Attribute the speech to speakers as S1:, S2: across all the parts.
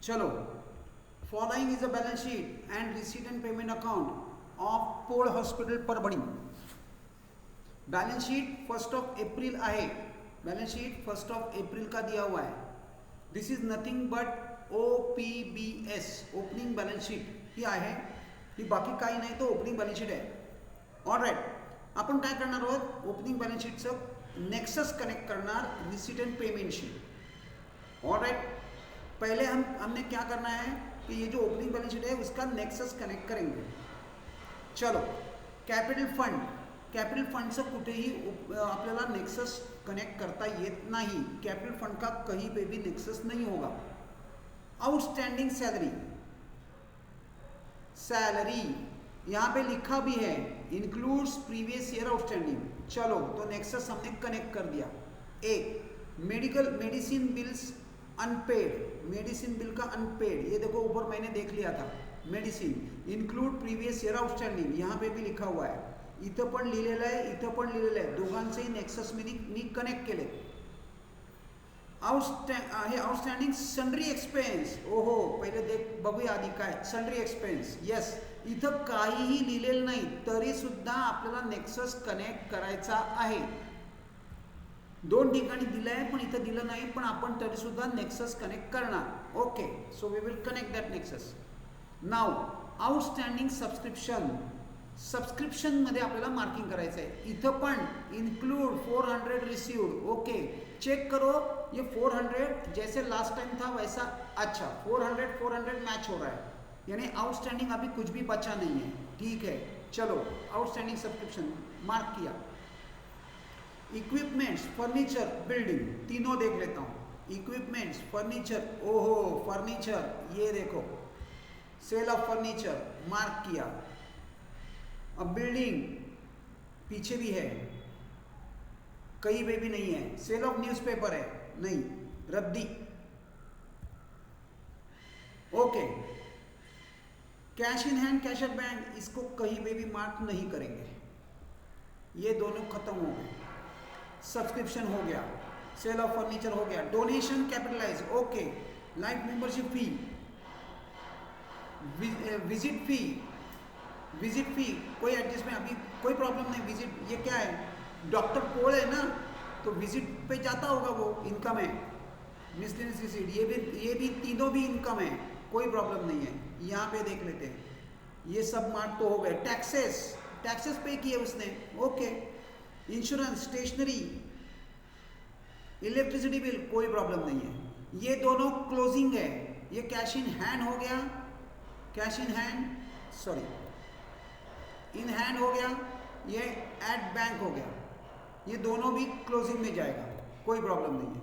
S1: चलो, following is a balance sheet and receipt and payment account of Pol hospital Parbhani. Balance sheet 1 आहे. Balance sheet 1 का दिया हुआ है. This is nothing but OPBS, opening balance sheet ही आहे. ही बाकी काही नाही, तो ओपनिंग बॅलन्स शीट आहे. ऑलराइट, आपण काय करणार आहोत, ओपनिंग बॅलन्स शीटचं नेक्सस कनेक्ट करणार receipt and payment sheet. Alright, पहले हमने क्या करना है कि ये जो ओपनिंग बैलेंस शीट है उसका नेक्सस कनेक्ट करेंगे. चलो, कॅपिटल फंडचं कुठेही आपल्याला नेक्सस कनेक्ट करता येत नाही. कैपिटल फंड का कहीं पे भी नेक्सस नहीं होगा. आउटस्टैंडिंग सैलरी यहाँ पे लिखा भी है, इंक्लूड्स प्रीवियस ईयर आउटस्टैंडिंग. चलो, तो नेक्सस हमने कनेक्ट कर दिया. एक medicine bills unpaid, medicine bill का अनपेड, ये देखो ऊपर मैंने देख लिया था. Medicine include previous year outstanding, यहाँ पे भी लिखा हुआ है. इथं पण लिहिलेलं आहे, इथं पण लिहिलेलं आहे. दोघांचेही नेक्सस मी कनेक्ट केले. Outstanding sundry expense. ओहो, पहिले बघूया आधी काय सन्ड्री एक्सपेन्स. येस, इथं काहीही लिहिलेलं नाही तरी सुद्धा आपल्याला नेक्सस कनेक्ट करायचा आहे. दोन ठिकाणी दिलं आहे पण इथं दिलं नाही, पण आपण तरी सुद्धा नेक्सस कनेक्ट करणार. Okay, so we will connect that nexus. नाव आउटस्टँडिंग सबस्क्रिप्शनमध्ये आपल्याला मार्किंग करायचं आहे. इथं पण इंक्लूड 400 रिसीव्ड. ओके, चेक करो ये 400 जैसे लास्ट टाइम था वैसा. अच्छा, 400 मैच हो रहा है, यानी आउटस्टैंडिंग अभी कुछ भी बचा नहीं है. ठीक है, चलो आउटस्टैंडिंग सब्सक्रिप्शन मार्क किया. इक्विपमेंट्स, फर्नीचर, बिल्डिंग, तीनों देख लेता हूँ. इक्विपमेंट्स, फर्नीचर, ओहो फर्नीचर, ये देखो सेल ऑफ फर्नीचर मार्क किया. अब बिल्डिंग पीछे भी है, कहीं पे भी नहीं है. सेल ऑफ न्यूज़पेपर है, नहीं, रद्दी. Okay, cash in hand, cash at bank, इसको कहीं पे भी मार्क नहीं करेंगे. ये दोनों खत्म हो गए. सब्सक्रिप्शन हो गया, सेल ऑफ फर्नीचर हो गया. Donation capitalise. Okay, life membership fee, visit fee कोई एडजस्टमेंट अभी कोई प्रॉब्लम नहीं. विजिट, ये क्या है, डॉक्टर पोल है ना, तो विजिट पे जाता होगा, वो इनकम है. मिसलेनियस रिसीट, ये भी तीनों भी इनकम है, कोई प्रॉब्लम नहीं है. यहाँ पे देख लेते हैं, ये सब मार्क तो हो गए. टैक्सेस पे किए उसने. Okay, insurance, stationery, electricity bill, कोई प्रॉब्लम नहीं है. ये दोनों क्लोजिंग है. ये कैश इन हैंड हो गया, cash in hand, sorry, in hand हो गया. ये एट बैंक हो गया. ये दोनों भी क्लोजिंग में जाएगा, कोई प्रॉब्लम नहीं है.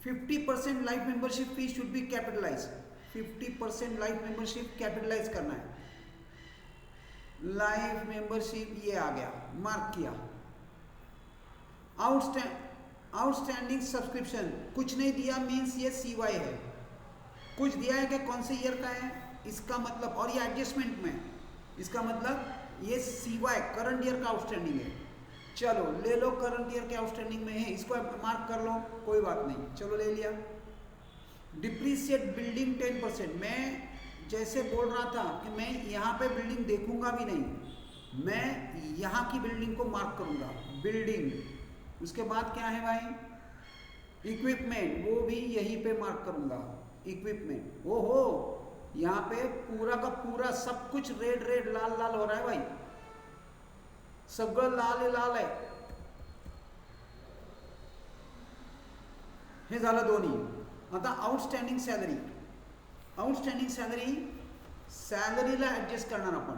S1: 50% life membership fee should be capitalise. 50% life membership capitalise करना है. लाइफ मेंबरशिप ये आ गया, मार्क किया. आउटस्टैंडिंग सब्सक्रिप्शन, कुछ नहीं दिया मीन्स ये CY है. कुछ दिया है कि कौन से ईयर का है, इसका मतलब, और ये एडजस्टमेंट में, इसका मतलब ये CY करंट ईयर का आउटस्टैंडिंग है. चलो ले लो, करंट ईयर के आउटस्टैंडिंग में है, इसको मार्क कर लो, कोई बात नहीं. चलो ले लिया. डिप्रीशिएट बिल्डिंग 10%. मैं जैसे बोल रहा था कि मैं यहाँ पे बिल्डिंग देखूंगा भी नहीं, मैं यहाँ की बिल्डिंग को मार्क करूंगा. बिल्डिंग, उसके बाद क्या है भाई, इक्विपमेंट, वो भी यहीं पे मार्क करूंगा. इक्विपमेंट, ओहो, यहाँ पे पूरा का पूरा सब कुछ रेड रेड लाल लाल हो रहा है भाई, सगळं लाल आहे. हे झालं दोन्ही. आता आउटस्टँडिंग सॅलरीला ऍडजस्ट करणार आपण.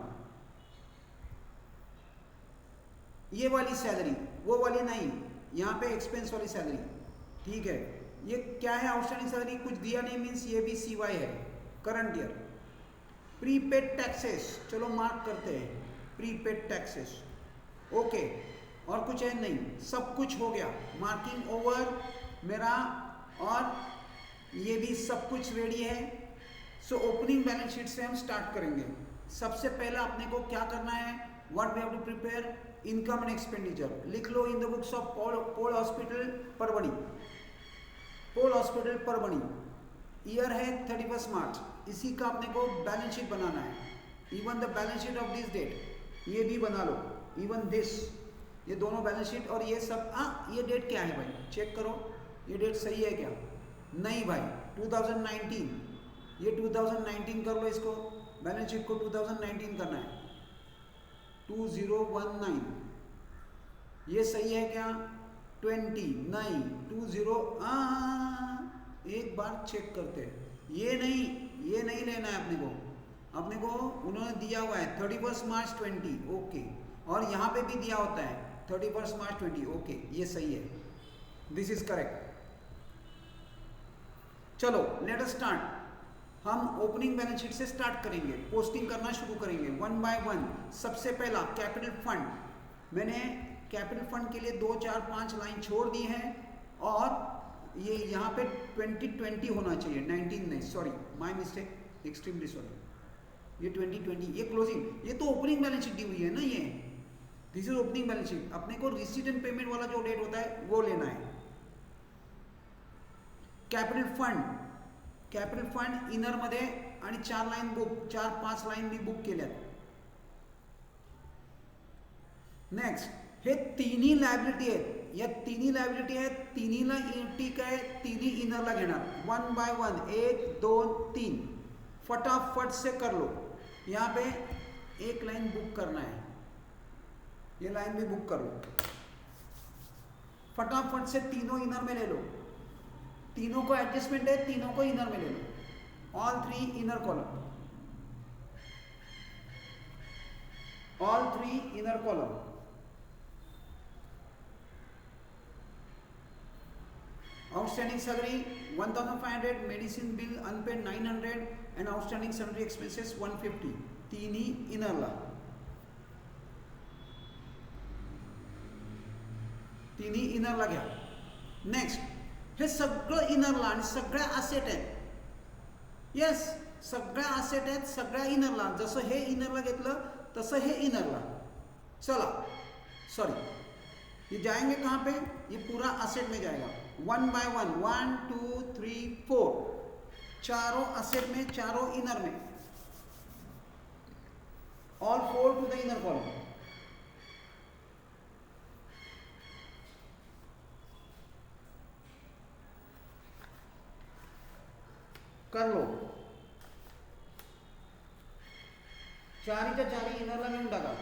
S1: ये वाली सैलरी, वो वाली नहीं, यहाँ पे एक्सपेंस वाली सैलरी. ठीक है, ये क्या है, आउटस्टैंडिंग सैलरी, कुछ दिया नहीं मीन्स ये भी CY है, करंट ईयर. प्रीपेड टैक्सेस, चलो मार्क करते हैं. प्रीपेड टैक्सेस, ओके, और कुछ है नहीं, सब कुछ हो गया. मार्किंग ओवर मेरा, और ये भी सब कुछ रेडी है. सो ओपनिंग बैलेंस शीट से हम स्टार्ट करेंगे. सबसे पहले अपने को क्या करना है, what we have to prepare, income and expenditure. लिख लो in the books of Pol hospital Parbhani. Pol hospital Parbhani, year है 31 मार्च, इसी का अपने को बैलेंस शीट बनाना है। Even the balance sheet of this date, ये भी बना लो, इवन दिस, ये दोनों बैलेंस शीट और ये सब। ये डेट क्या है भाई, चेक करो ये डेट सही है क्या? नहीं भाई, 2019, ये 2019 कर लो, इसको बैलेंस शीट को 2019 करना है, 2019, ये सही है क्या? 20 नहीं, 20 एक बार चेक करते हैं, ये नहीं लेना है अपने को उन्होंने दिया हुआ है 31 मार्च 20, ओके, और यहाँ पे भी दिया होता है 31 मार्च 20, ओके, ये सही है, दिस इज करेक्ट। चलो लेट अस स्टार्ट, हम ओपनिंग बैलेंस शीट से स्टार्ट करेंगे, पोस्टिंग करना शुरू करेंगे वन बाय वन। सबसे पहला कैपिटल फंड, मैंने कैपिटल फंड के लिए 2, 4, 5 लाइन छोड़ दी है, और ये यहाँ पे 2020 होना चाहिए, 19 नहीं, sorry my mistake, extremely sorry, ये 2020, ये क्लोजिंग, ये तो ओपनिंग बैलेंस शीट दी हुई है ना, ये this is opening balance sheet. अपने को रिसीट एंड पेमेंट वाला जो डेट होता है वो लेना है। कॅपिटल फंड इनर मध्ये आणि 4 लाईन बुक, 4-5 लाईन मी बुक केल्यात। नेक्स्ट, हे तिन्ही लायबिलिटी आहेत, या तिन्ही लायबिलिटी आहेत, तिन्हीला ठीक आहे, तिन्ही इनरला घेणार, 1 बाय 1, 1 2 3, फटाफट से कर लो। यहाँ पे एक लाइन बुक करना है, ये लाइन भी बुक कर लो, फटाफट से तीनों इनर में ले लो, तीनों को एडजस्टमेंट है, तीनों को इनर में ले लो, all 3 inner column, all 3 inner column. Outstanding salary 1500, medicine bill unpaid 900 and outstanding salary expenses 150, तीन ही इनरला, तिन्ही इनरला घ्या। नेक्स्ट, हे सगळं इनरला आणि सगळ्या असेट आहेत, येस सगळ्या असेट आहेत, सगळ्या इनरला, जसं हे इनरला घेतलं तसं हे इनरला। चला सॉरी, ये जाएंगे कहाँ पे, ये पूरा असेट में जाएगा, 1 बाय 1, 1 2 3 4, चारों असेट में, चारों इनर में, all 4 to the inner column. कर लो, चारीच्या चारी इनरला घेऊन टाका।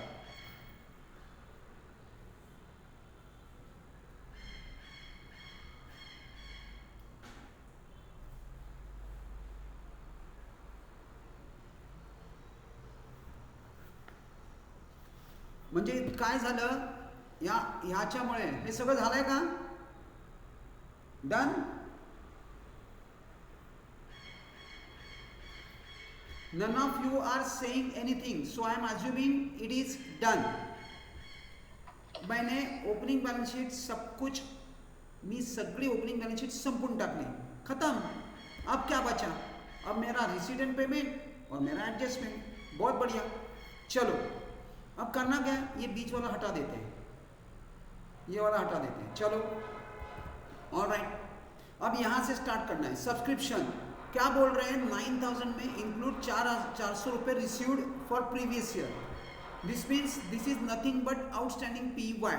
S1: म्हणजे काय झालं, ह्याच्यामुळे हे सगळं झालंय का, done. None of you are saying anything, so I am assuming it is done. मैंने ओपनिंग बैलेंस शीट सब कुछ, मी सगळी ओपनिंग बैलेंस शीट संपूर्ण टाकली, खत्म। अब क्या बचा, अब मेरा रिसीट एंड पेमेंट और मेरा एडजस्टमेंट, बहुत बढ़िया। चलो अब करना क्या है, ये बीच वाला हटा देते हैं, ये वाला हटा देते हैं, चलो ऑलराइट। अब यहाँ से स्टार्ट करना है। सब्सक्रिप्शन क्या बोल रहे हैं, 9000 में इंक्लूड 400 रुपये received for previous year, this means this is nothing but outstanding PY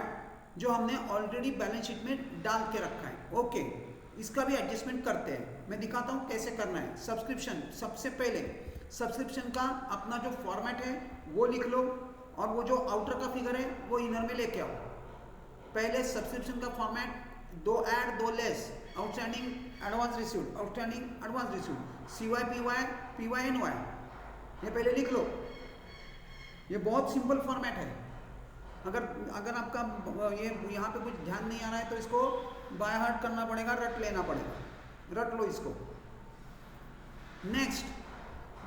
S1: जो हमने ऑलरेडी बैलेंस शीट में डाल के रखा है, ओके। इसका भी एडजस्टमेंट करते हैं, मैं दिखाता हूँ कैसे करना है। सब्सक्रिप्शन, सबसे पहले सब्सक्रिप्शन का अपना जो फॉर्मेट है वो लिख लो, और वो जो आउटर का फिगर है वो इनर में लेके आओ। पहले सब्सक्रिप्शन का format, 2 add 2 less, outstanding advance received, outstanding advance received, CY PY PY NY, ये पहले लिख लो। ये बहुत सिंपल फॉर्मेट है, अगर आपका ये यहाँ पे कुछ ध्यान नहीं आ रहा है तो इसको बाय हार्ट करना पड़ेगा, रट लेना पड़ेगा, रट लो इसको। नेक्स्ट,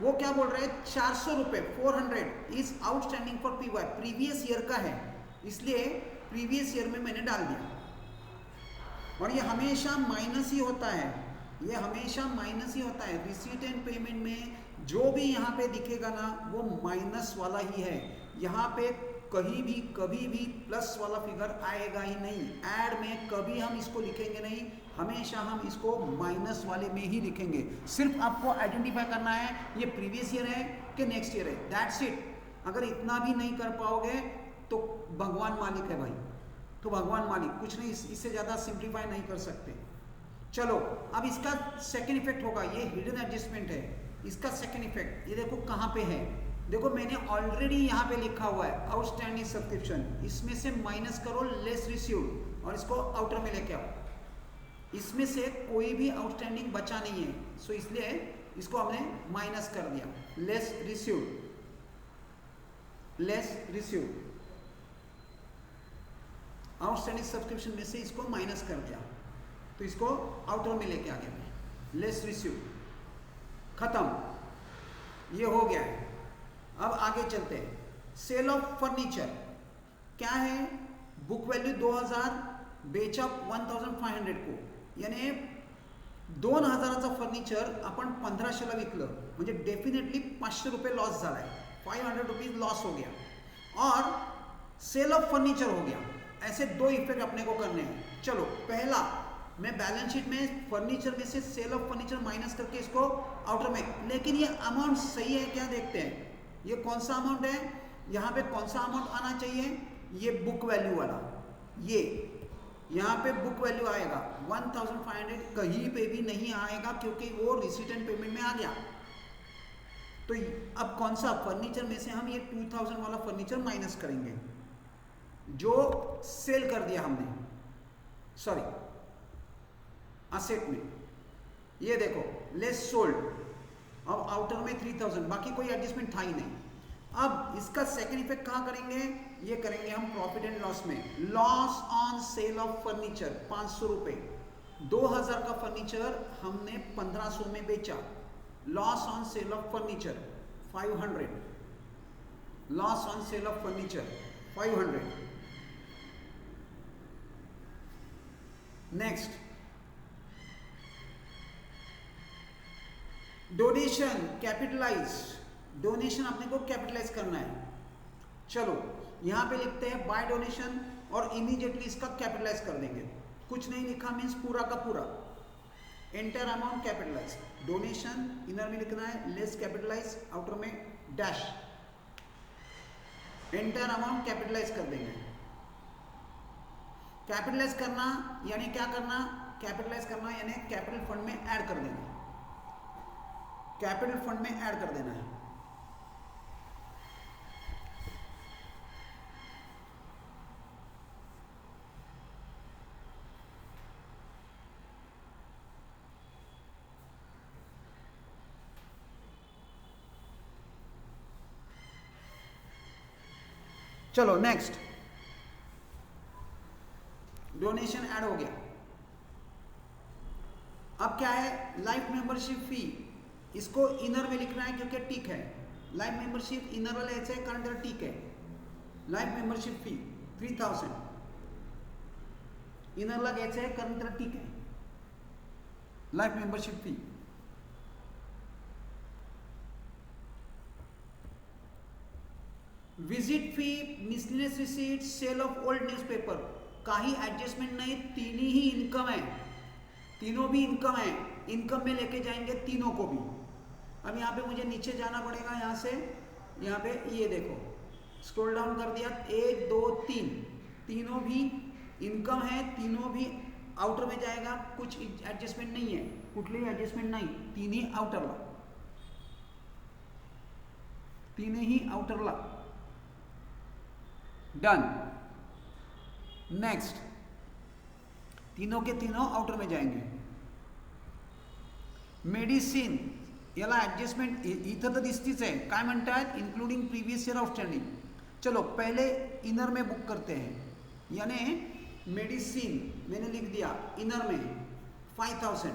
S1: वो क्या बोल रहे हैं, 400 रुपये 400 is outstanding for PY, previous year का है, इसलिए प्रीवियस ईयर में मैंने डाल दिया, और ये हमेशा माइनस ही होता है, ये हमेशा माइनस ही होता है। रिसीट एंड पेमेंट में जो भी यहाँ पे दिखेगा ना वो माइनस वाला ही है, यहाँ पे कहीं भी कभी भी प्लस वाला फिगर आएगा ही नहीं। ऐड में कभी हम इसको लिखेंगे नहीं, हमेशा हम इसको माइनस वाले में ही लिखेंगे। सिर्फ आपको आइडेंटिफाई करना है ये प्रीवियस ईयर है कि नेक्स्ट ईयर है, दैट्स इट। अगर इतना भी नहीं कर पाओगे तो भगवान मालिक है भाई, तो भगवान मालिक, कुछ नहीं, इससे ज़्यादा सिंप्लीफाई नहीं कर सकते। चलो अब इसका सेकेंड इफेक्ट होगा, ये हिडन एडजस्टमेंट है, इसका सेकेंड इफेक्ट ये देखो कहाँ पे है। देखो मैंने ऑलरेडी यहाँ पे लिखा हुआ है आउटस्टैंडिंग सब्सक्रिप्शन, इसमें से माइनस करो लेस रिसीव्ड और इसको आउटर में लेके आओ। इसमें से कोई भी आउटस्टैंडिंग बचा नहीं है, सो इसलिए इसको हमने माइनस कर दिया, less received, less received, outstanding subscription में से इसको माइनस कर दिया, तो इसको आउटर में लेके आ गया, लेस रिसीव्ड, खत्म, ये हो गया है। अब आगे चलते हैं, सेल ऑफ फर्नीचर क्या है, बुक वैल्यू 2000, बेचा 1500 को, यानी 2000चा फर्निचर आपण 1500ला विकलं, म्हणजे डेफिनेटली 500 रुपये लॉस झाला है, 500 रुपीज लॉस हो गया और सेल ऑफ फर्नीचर हो गया। ऐसे दो इफेक्ट अपने को करने हैं। चलो पहला, मैं बैलेंस शीट में फर्नीचर में से सेल ऑफ फर्नीचर माइनस करके इसको आउटर में, लेकिन ये अमाउंट सही है क्या देखते हैं, ये कौन सा अमाउंट है, यहाँ पे कौन सा अमाउंट आना चाहिए, ये बुक वैल्यू वाला, ये यहाँ पे बुक वैल्यू आएगा 1500, कहीं पे भी नहीं आएगा क्योंकि वो रिसीट एंड पेमेंट में आ गया। तो अब कौन सा फर्नीचर में से हम ये 2000 वाला फर्नीचर माइनस करेंगे जो सेल कर दिया हमने, सॉरी असेट में, ये देखो लेस सोल्ड, अब आउटर में 3000, बाकी कोई एडजस्टमेंट था ही नहीं। अब इसका सेकंड इफेक्ट कहाँ करेंगे, ये करेंगे हम प्रॉफिट एंड लॉस में, loss on sale of furniture 500 रुपये, 2000 का फर्नीचर हमने 1500 में बेचा, loss on sale of furniture 500, loss on sale of furniture 500। Next, donation capitalise, donation अपने को कैपिटलाइज करना है। चलो यहां पे लिखते हैं बाय डोनेशन और इमीडिएटली इसका कैपिटलाइज कर देंगे, कुछ नहीं लिखा मीन्स पूरा का पूरा, entire amount capitalise, donation inner में लिखना है लेस कैपिटलाइज, आउटर में डैश, एंटायर अमाउंट कैपिटलाइज कर देंगे। कैपिटलाइज करना यानी क्या करना, कैपिटलाइज करना यानी कैपिटल फंड में ऐड कर देना, कैपिटल फंड में ऐड कर देना है। चलो नेक्स्ट, डोनेशन ऐड हो गया। अब क्या है, लाइफ मेंबरशिप फी, इसको इनर में लिखना है क्योंकि टिक है, लाइफ मेंबरशिप इनर वाला ऐसे कारण जरा टिक है, लाइफ मेंबरशिप फी 3000 इनर ला घ्यायचं आहे कारण त्याला टिक आहे, life membership fee. Visit fee, miscellaneous receipt, sale of old newspaper, काही एडजस्टमेंट नहीं, तीन ही इनकम है, तीनों भी इनकम है, इनकम में लेके जाएंगे तीनों को भी। अब यहाँ पे मुझे नीचे जाना पड़ेगा, यहाँ से यहाँ पे ये देखो स्क्रॉल डाउन कर दिया, 1 2 3, तीनों भी इनकम है, तीनों भी आउटर में जाएगा, कुछ एडजस्टमेंट नहीं है, कुठली एडजस्टमेंट नहीं, तीन ही आउटरला, तीन ही आउटरला, डन। नेक्स्ट, तीनों के तीनों आउटर में जाएंगे। मेडिसिन याला ऍडजस्टमेंट इथं तर दिसतीच आहे, काय म्हणतात, इंक्लूडिंग प्रीवियस ईयर आउटस्टैंडिंग। चलो पहले इनर में बुक करते हैं, यानी मेडिसिन मैंने लिख दिया इनर में 5000,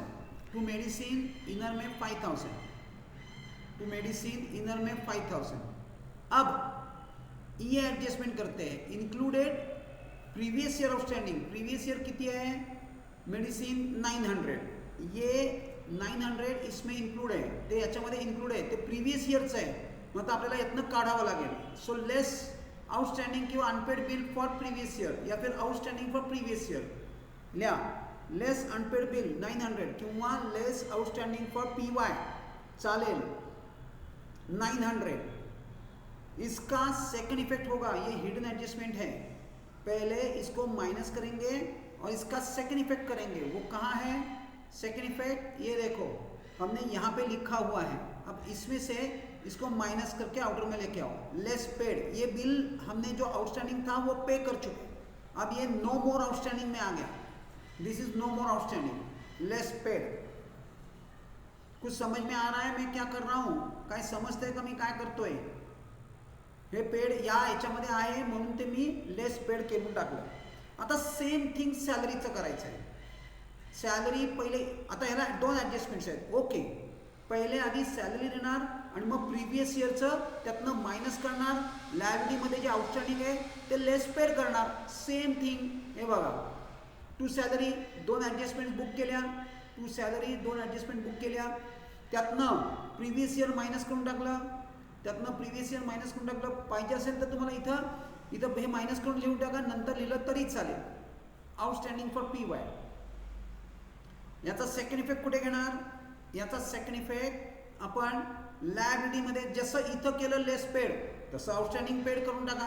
S1: टू मेडिसिन इनर में 5000, टू मेडिसिन इनर में 5000। अब ये एडजस्टमेंट करते हैं, included previous year outstanding, previous year किती आहे, मेडिसिन 900, ये 900 इसमें इंक्लूड आहे, ते याच्यामध्ये इंक्लूड आहे, ते प्रीवियस ईयरचं आहे, मग आपल्याला यातनं काढावं लागेल। सो लेस आउटस्टैंडिंग किंवा unpaid bill for previous year या फिर आउटस्टैंडिंग फॉर प्रीवियस ईयर लिहा, लेस अनपेड बिल 900 किंवा लेस आउटस्टँडिंग फॉर PY चालेल 900। इसका सेकंड इफेक्ट होगा, ये हिडन एडजस्टमेंट है, पहले इसको माइनस करेंगे और इसका सेकंड इफेक्ट करेंगे। वो कहाँ है सेकंड इफेक्ट? ये देखो हमने यहाँ पे लिखा हुआ है। अब इसमें से इसको माइनस करके आउटर में लेके आओ। लेस पेड, ये बिल हमने जो आउटस्टैंडिंग था वो पे कर चुके, अब ये नो मोर आउटस्टैंडिंग में आ गया। This is no more outstanding, less paid. कुछ समझ में आ रहा है मैं क्या कर रहा हूँ? काय समजतंय का मी काय करतोय? हे पेड या याच्यामध्ये आहे म्हणून ते मी लेस पेड करून टाकलं। आता सेम थिंग सॅलरीचं करायचं आहे। सॅलरी पहिले, आता ह्याला दोन ॲडजस्टमेंट्स आहेत। ओके, पहिले आधी सॅलरी देणार आणि मग प्रिव्हियस इयरचं त्यातनं मायनस करणार, लायबिलिटीमध्ये जे आउटस्टँडिंग आहे ते लेस पेड करणार। सेम थिंग हे बघा, टू सॅलरी दोन ॲडजस्टमेंट बुक केल्या, टू सॅलरी दोन ॲडजस्टमेंट बुक केल्या, त्यातनं प्रिव्हियस इयर मायनस करून टाकलं, त्यातनं प्रिव्हियस इयर मायनस करून टाकलं। पाहिजे असेल तर तुम्हाला इथं हे मायनस करून लिहून टाका, नंतर लिहिलं तरी चालेल। आउटस्टँडिंग फॉर PY, याचा सेकंड इफेक्ट कुठे घेणार? याचा सेकंड इफेक्ट आपण लायबिलिटीमध्ये जसं इथं केलं लेस पेड, तसं आउटस्टँडिंग पेड करून टाका।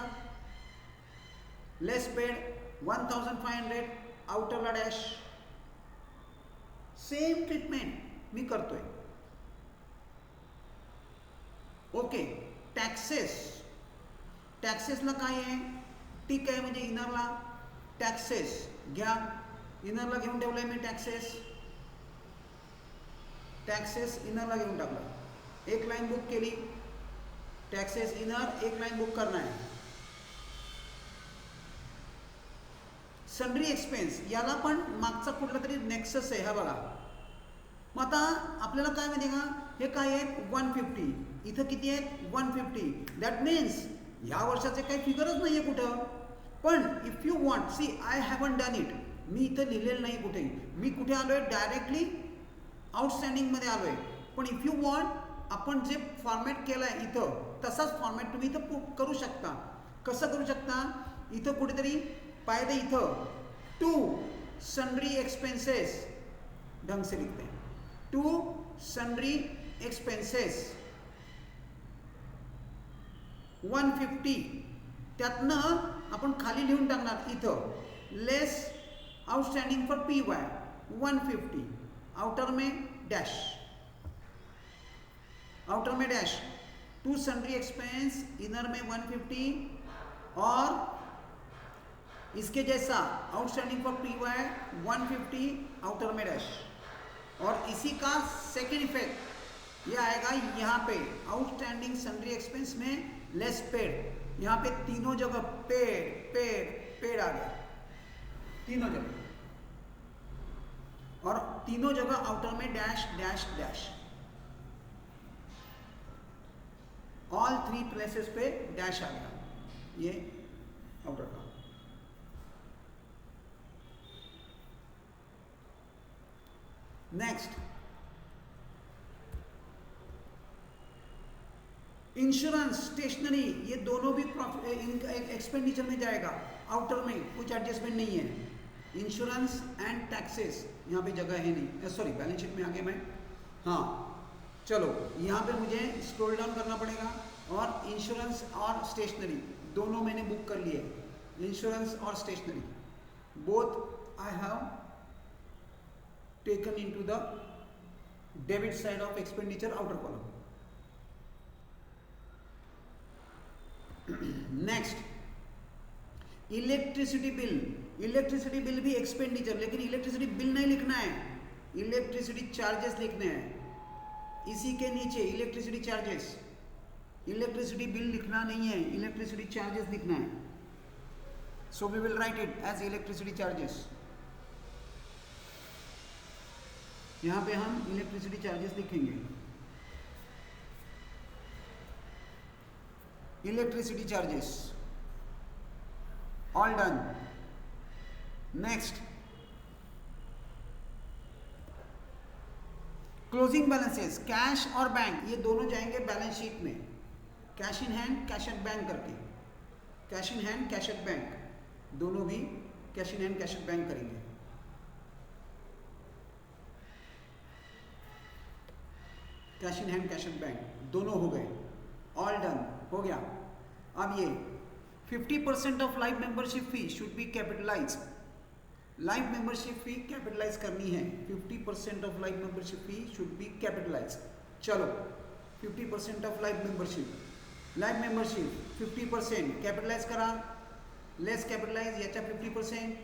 S1: लेस पेड 1500, आउटरला डॅश, सेम ट्रीटमेंट मी करतोय। ओके, टॅक्सेसला काय आहे? ठीक आहे, म्हणजे इनरला टॅक्सेस घ्या, इनरला घेऊन ठेवलंय मी टॅक्सेस इनरला घेऊन टाकलं। एक लाइन बुक केली, टॅक्सेस इनर एक लाइन बुक करना है। सन्ड्री एक्सपेन्स, याला पण मागचा कुठला तरी नेक्सस आहे, हा बघा। मग आता आपल्याला काय माहिती का, हे काय आहेत 150, इथं किती आहेत 150। दॅट मीन्स ह्या वर्षाचे काही फिगरच नाही आहे कुठं। पण if you want, see I haven't done it, मी इथं लिहिलेलं नाही कुठेही, मी कुठे आलोय डायरेक्टली आउटस्टँडिंगमध्ये आलोय। पण इफ यू वॉन्ट, आपण जे फॉर्मॅट केलं आहे इथं तसाच फॉर्मॅट तुम्ही इथं करू शकता। कसं करू शकता? इथं कुठेतरी पाहिजे, इथं टू सन्ड्री एक्सपेन्सेस ढंग से लिखते हैं, टू सन्ड्री एक्सपेन्सेस 150, त्यातनं आपण खाली लिहून टाकणार इथं less outstanding for PY 150, outer में डैश, आउटर में dash, to sundry expense inner में 150 और इसके जैसा आउटस्टैंडिंग फॉर PY 150, आउटर में डैश। और इसी का सेकेंड इफेक्ट ये आएगा यहाँ पे आउटस्टैंडिंग सन्ड्री एक्सपेंस में लेस पेड, यहाँ पे तीनों जगह पेड पेड पेड आ गया, तीनों जगह, और तीनों जगह आउटर में dash dash dash, all 3 places पे डैश आ गया, ये आउटर का। नेक्स्ट, इंश्योरेंस, स्टेशनरी, ये दोनों भी एक्सपेंडिचर में जाएगा। आउटर में कुछ एडजस्टमेंट नहीं है। इंश्योरेंस एंड टैक्सेस, यहाँ पे जगह है नहीं, सॉरी बैलेंस शीट में आ गया मैं। हाँ चलो, यहाँ पे मुझे स्क्रॉल डाउन करना पड़ेगा, और इंश्योरेंस और स्टेशनरी दोनों मैंने बुक कर लिए। इंश्योरेंस और stationery both I have taken into the debit side of expenditure outer column. Next, electricity bill. Electricity bill भी एक्सपेंडिचर, लेकिन इलेक्ट्रिसिटी बिल नहीं लिखना है, इलेक्ट्रिसिटी चार्जेस लिखने हैं। इसी के नीचे इलेक्ट्रिसिटी चार्जेस, इलेक्ट्रिसिटी बिल लिखना नहीं है, इलेक्ट्रिसिटी चार्जेस लिखना है। So we will write it as electricity charges. यहाँ पे हम इलेक्ट्रिसिटी चार्जेस लिखेंगे, electricity charges, all done. Next, closing balances, cash और बैंक, ये दोनों जाएंगे बैलेंस शीट में, cash in hand cash at bank करके, cash in hand cash at bank, दोनों भी cash in hand cash at bank करेंगे। Cash in hand, cash in bank, दोनों हो गए, ऑल डन, हो गया। अब ये 50% of life membership fee should be capitalise, life membership fee capitalise करनी है, 50% of life membership fee should be capitalise. चलो 50% ऑफ लाइफ मेंबरशिप 50% कैपिटलाइज करा, लेस कैपिटलाइज, याचा 50%,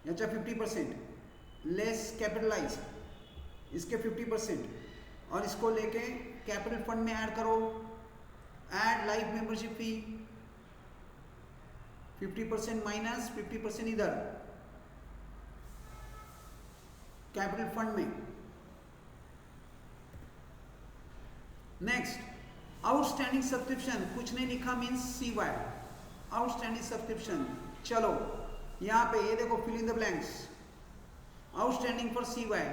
S1: याचा 50%, लेस कैपिटलाइज, इसके 50%, और इसको लेके कैपिटल फंड में ऐड करो, ऐड लाइफ मेंबरशिप फी, 50% माइनस 50% इधर कैपिटल फंड में। नेक्स्ट, आउटस्टैंडिंग सब्सक्रिप्शन, कुछ नहीं लिखा मीन्स CY, आउटस्टैंडिंग सब्सक्रिप्शन। चलो यहां पे ये देखो, fill in the blanks, outstanding for CY,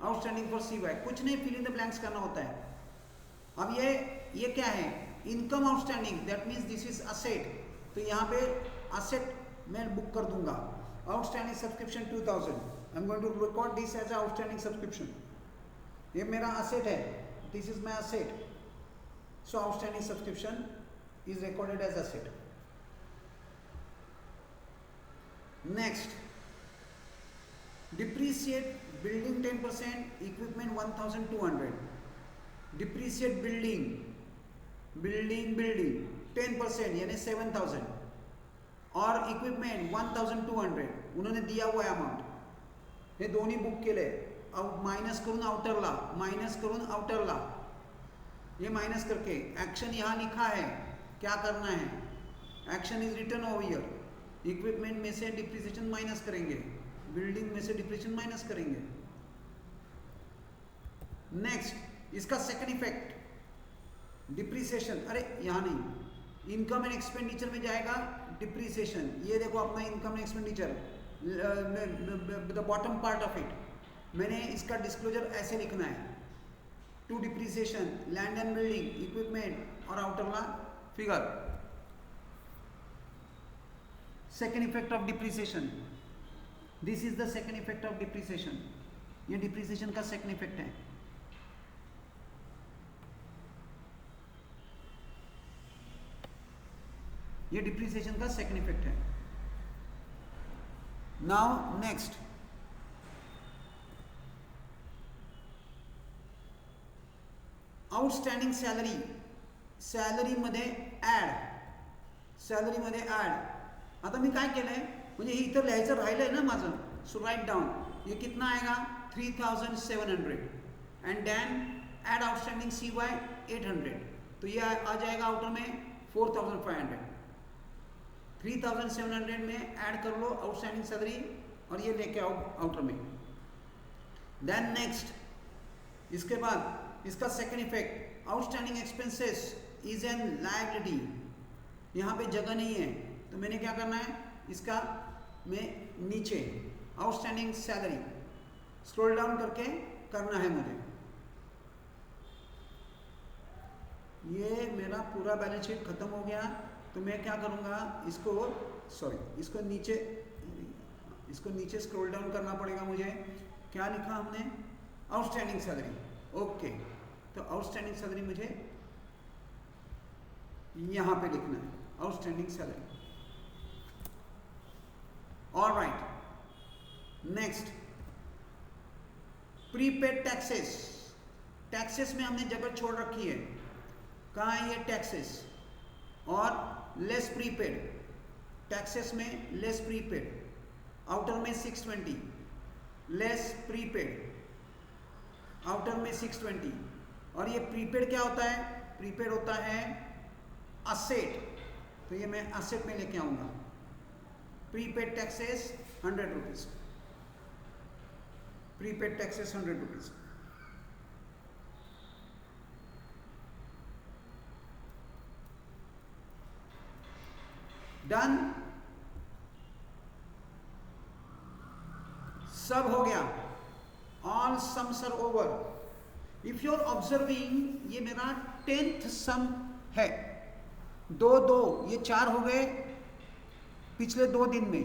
S1: outstanding for CY, कुछ नहीं, फिल इन द ब्लैंक्स करना होता है। अब ये क्या है, income outstanding, that means this is asset, तो यहाँ पे असेट मैं बुक कर दूंगा, outstanding subscription 2000, I am going to record this as outstanding subscription, ये मेरा असेट है, this is my asset, so outstanding subscription is recorded as asset. Next, depreciate building 10%, equipment 1200, depreciate building 10% यानी 7000, और equipment 1200 उन्होंने दिया हुआ है अमाउंट, हे दोन्ही बुक केले। अब मायनस करून आउटरला, मायनस करून आउटरला, ये मायनस करके एक्शन यहाँ लिखा है, क्या करना है, action is written over here, equipment में से डिप्रिसिएशन माइनस करेंगे, बिल्डिंग में से डिप्रिसिएशन माइनस करेंगे। नेक्स्ट, इसका सेकंड इफेक्ट, डिप्रिसिएशन, अरे यहाँ नहीं, इनकम एंड एक्सपेंडिचर में जाएगा डिप्रिसिएशन, ये देखो अपना income and expenditure, the bottom part of it, मैंने इसका डिस्क्लोजर ऐसे लिखना है, to depreciation, land and building, equipment और आउटरला figure. Second effect of depreciation, this is the second effect of depreciation, ये डिप्रिसिएशन का सेकेंड इफेक्ट है। ये डिप्रिसिएशन का सेकेंड इफेक्ट है। नाउ नेक्स्ट, आउटस्टँडिंग सॅलरी, सॅलरीमध्ये ॲड, आता मी काय केलंय, म्हणजे हे इथं लिहायचं राहिलंय ना माझं, सो राइट डाउन, ये कितना आएगा 3700 and then add outstanding CY 800, तो ये आ जाएगा आउटर में 4500, 3700 में ऐड कर लो आउटस्टैंडिंग सैलरी और ये लेके आओ आउटर में। देन नेक्स्ट, इसके बाद इसका second effect, outstanding expenses is an liability, यहाँ पे जगह नहीं है तो मैंने क्या करना है, इसका में नीचे आउटस्टैंडिंग सैलरी स्क्रॉल डाउन करके करना है मुझे। ये मेरा पूरा बैलेंस शीट खत्म हो गया, तो मैं क्या करूँगा, इसको नीचे स्क्रॉल डाउन करना पड़ेगा मुझे। क्या लिखा हमने, आउटस्टैंडिंग सैलरी, ओके, तो आउटस्टैंडिंग सैलरी मुझे यहाँ पे लिखना है, outstanding salary. Alright, next, prepaid taxes, taxes में हमने जगह छोड़ रखी है, कहाँ है ये टैक्सेस, और लेस प्रीपेड, टैक्सेस में लेस प्रीपेड, आउटर में 620, लेस प्रीपेड, आउटर में 620, और ये प्रीपेड क्या होता है, प्रीपेड होता है असेट, तो ये मैं असेट में लेके आऊंगा। Prepaid taxes 100 rupees, prepaid taxes 100 rupees. Done, सब हो गया, all sums are over. If you are observing, ये मेरा 10th सम है, दो ये 4 हो गए, पिछले 2 दिन में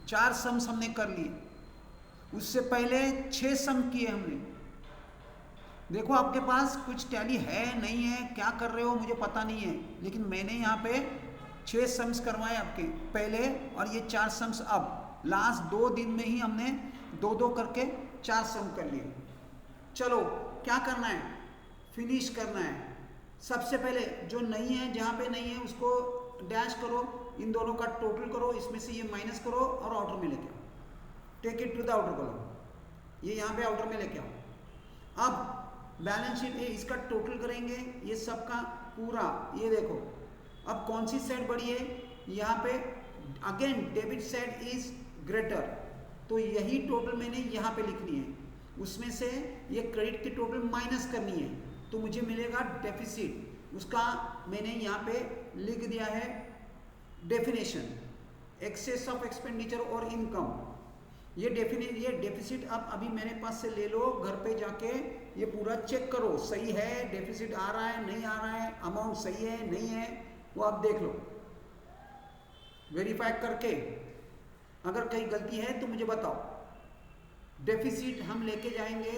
S1: 4 सम्स हमने कर लिए, उससे पहले 6 सम किए हमने, देखो आपके पास कुछ टैली है नहीं है, क्या कर रहे हो मुझे पता नहीं है, लेकिन मैंने यहाँ पे 6 सम्स करवाए आपके पहले और ये 4 सम्स अब लास्ट 2 दिन में ही हमने 2-2 करके 4 सम कर लिए। चलो क्या करना है, फिनिश करना है। सबसे पहले जो नहीं है, जहाँ पे नहीं है उसको डैश करो, इन दोनों का टोटल करो, इसमें से ये माइनस करो और आउटर में लेके आओ, take it to the outer column, ये यहाँ पे आउटर में लेके आओ। अब बैलेंस शीट इसका टोटल करेंगे, ये सबका पूरा, ये देखो अब कौन सी साइड बड़ी है, यहाँ पे again debit side is greater, तो यही टोटल मैंने यहाँ पे लिखनी है, उसमें से ये क्रेडिट की टोटल माइनस करनी है, तो मुझे मिलेगा डेफिसिट, उसका मैंने यहाँ पे लिख दिया है डेफिनेशन, एक्सेस ऑफ एक्सपेंडिचर और इनकम। ये डेफिसिट आप अभी मेरे पास से ले लो, घर पे जाके ये पूरा चेक करो, सही है, डेफिसिट आ रहा है नहीं आ रहा है, अमाउंट सही है नहीं है, वो आप देख लो वेरीफाई करके, अगर कहीं गलती है तो मुझे बताओ। डेफिसिट हम लेके जाएंगे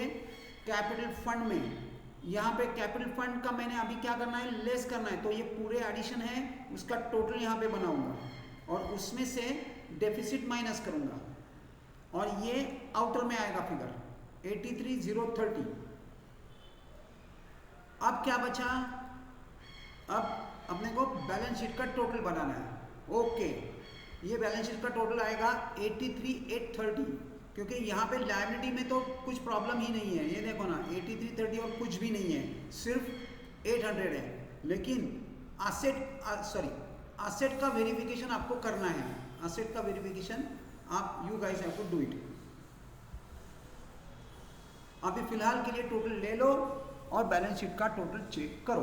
S1: कैपिटल फंड में, यहाँ पे कैपिटल फंड का मैंने अभी क्या करना है, लेस करना है, तो ये पूरे एडिशन है, उसका टोटल यहाँ पे बनाऊंगा और उसमें से डेफिसिट माइनस करूंगा और ये आउटर में आएगा फिगर 83,030। अब क्या बचा, अब अपने को बैलेंस शीट का टोटल बनाना है। ओके, ये बैलेंस शीट का टोटल आएगा 83,830, क्योंकि यहाँ पे लायबिलिटी में तो कुछ प्रॉब्लम ही नहीं है, ये देखो ना 8330 और कुछ भी नहीं है, सिर्फ 800 है, लेकिन एसेट का वेरिफिकेशन आपको करना है, एसेट का वेरिफिकेशन आप you guys have to do it. अभी फिलहाल के लिए टोटल ले लो और बैलेंस शीट का टोटल चेक करो।